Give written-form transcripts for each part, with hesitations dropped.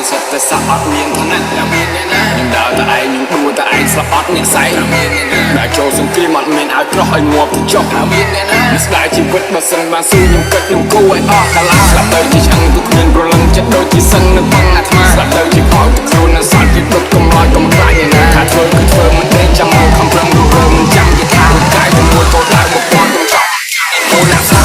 ខ្លួនសុទ្ធតែសអត់មានឋានៈខ្ញុំដើរតែឯងខ្ញុំដួលតែឯងស្លាប់អត់អ្នកស្អែកដែលចូលសង្គ្រាមអត់មានឲ្យក្រោះឲ្យងាប់ទៅចុះស្ដាយជីវិតបើសិនបានស៊ូខ្ញុំគិតខ្ញុំគូឲ្យអស់កាលាស្លាប់ទៅជាឆ្អឹងទូគ្មានប្រលឹងចិត្តដូចជាសឹងនៅបឹងអាត្មាស្លាប់ទៅជាខោទៅខ្លួននៅសល់ជាដុតកំឡោចកំខ្លាញ់ឯណាថាធ្វើគឺធ្វើមិនដេកចាំមកខំប្រឹងររើមិនចាំយថាកាយទៅមួយកោតឡើងមកពណ៌ទៅចង់អូនអ្នកសា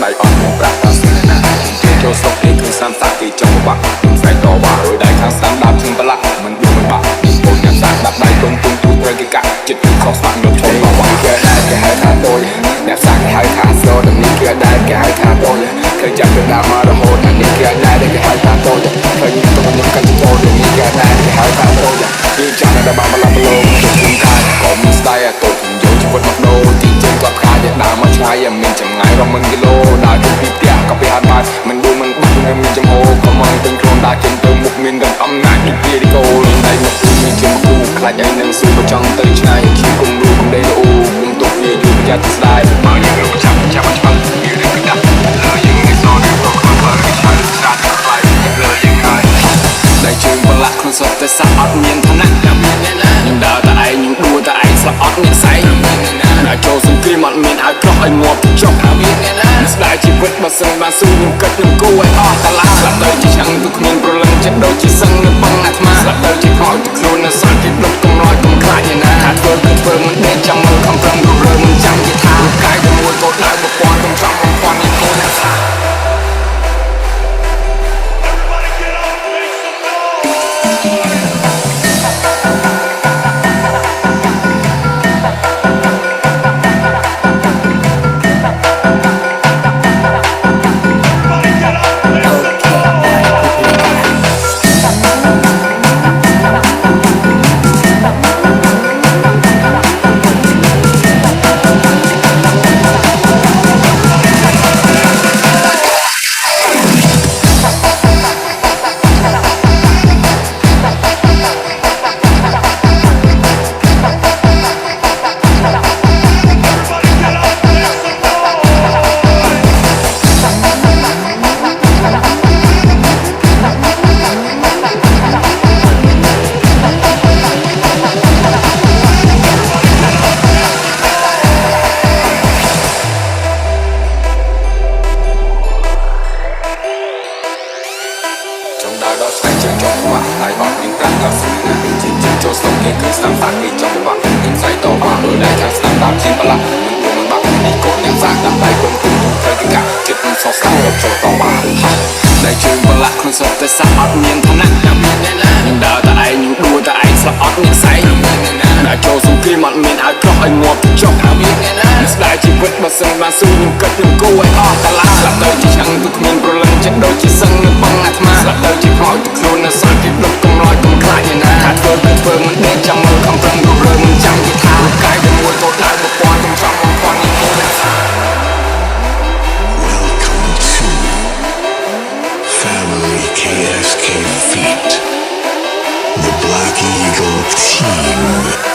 ដៃអត់មកប្រាក់ដល់ស្នេហ៍ណាចូលស្រុកនេះគឺសាំសាគេចង់បាក់ខ្ញុំស្រែកតវ៉ារួយដៃខាងស្ដាំដាប់ឈឹងប្រឡាក់មិនយល់មិនបាក់អូនញ៉ាំសាក់ដាក់ដៃទុំទុំទូត្រូវគេកាក់ចិត្តគឺខុសស្មាក់យកចូលតវ៉ាគេហៅថាដូចអ្នកសាក់គេហៅថាស្រូដល់នេះគេដែរគេហៅថាដូចឃើញចាប់ពីដើមមករហូតអានេះគេដែរគេហៅថាដូចឃើញទៅខ្ញុំកាត់ចូលនេះគេដែរគេហៅថាដូចវាចាំតែបានបលាប់លោខ្ញុំថាកុំស្ដាយអាតូចខ្ញុំយកជីវិតមកដូរទីជើងគាត់ខ្លាចដើរមកឆ្ងាយមានចម្ងាយរាប់ម៉ឺនគីឡូដើរពីផ្ទះក៏ពីហាត់បាយមិនដួលមិនបាក់នឹងមានចំហក៏មកទាំងខ្លួនដើរចេញទៅមុខមានរំអំណាចពីពីរីកូលដៃមកមានជាគូខ្លាចឯនឹងស៊ូក៏ចង់ទៅឆ្ងាយជាគុំរូគុំដេលោគុំទុកវាយូរយ៉ាត់ស្ដាយមកយើងរកចាប់ច្បាស់មានរឿងដាក់លើយើងនេះសនរកខ្លួនបើគេឆ្លើយស្រាតខ្លាយលើយើងហើយដៃជើងប្រឡាក់ខ្លួនសុទ្ធតែសអត់មានឋានៈខ្ញុំដើរតែឯងខ្ញុំដួលតែឯងស្លាប់អត់អ្នកស្អែកដែលចូលសង្គ្រាមអត់មានឲ្យក្រោះឲ្យងាប់ទៅចុះស្ដាយជីវិតបើសិនបានស៊ូខ្ញុំគិតខ្ញុំគូឲ្យអស់កាលាស្លាប់ទៅជាឆ្អឹងទូគ្មានប្រលឹងចិត្តដូចជាសឹងនៅបឹងអាត្មាស្លាប់ទៅជាខោទៅខ្លួននៅសល់ជាដុតកំឡោចកំខ្លាញ់ឯណាថាធ្វើគឺធ្វើមិនដេកចាំមើលខំប្រឹងររើមិនចាំយថាកាយទៅមួយកោតឡើងមកពណ៌ខ្ញុំចង់មកពណ៌នេះអូនអ្នកសាដល់ស្វែងជើងចង់ខ្វះដៃអត់មានប្រាក់ដល់ស្នេហ៍ណាជិះចូលស្រុកគេគឺស្ដាំសាគេចង់បាក់ខ្ញុំស្រែកតវ៉ារួយដៃខាងស្ដាំដាប់ឈឹងប្រឡាក់មិនដួលមិនបាក់នេះកូនញ៉ាំសាដាក់ដៃគុំគុំត្រូវគេកាក់ចិត្តមិនសោះស្ដាយចូលតវ៉ាដៃជើងប្រឡាក់ខ្លួនសុទ្ធតែសអត់មានឋានៈខ្ញុំដើរតែឯងខ្ញុំដួលតែឯងស្លាប់អត់អ្នកស្អែកដែលចូលសង្គ្រាមអត់មានឲ្យក្រោះឲ្យងាប់ទៅចុះស្ដាយជីវិតបើសិនបានស៊ូខ្ញុំគិតខ្ញុំគូឲ្យអស់កាលាស្លាប់ទៅជាឆ្អឹងទូគ្មានប្រលឹងចិត្តដូចជាសឹងនៅបឹងអាត្មាស្លាប់ទៅជាខោទៅខ្លួននៅសល់ជាដុតកំឡោចកំខ្លាញ់ឯណាថាធ្វើគឺធ្វើមិនដេកចាំមើលខំប្រឹងររើមិនចាំយថាកាយទៅមួយកោតឡើងមកពណ៌ខ្ញុំចង់មកពណ៌នេះអូនអ្នកសា Welcome to Family KSK Feet, the Black Eagle team.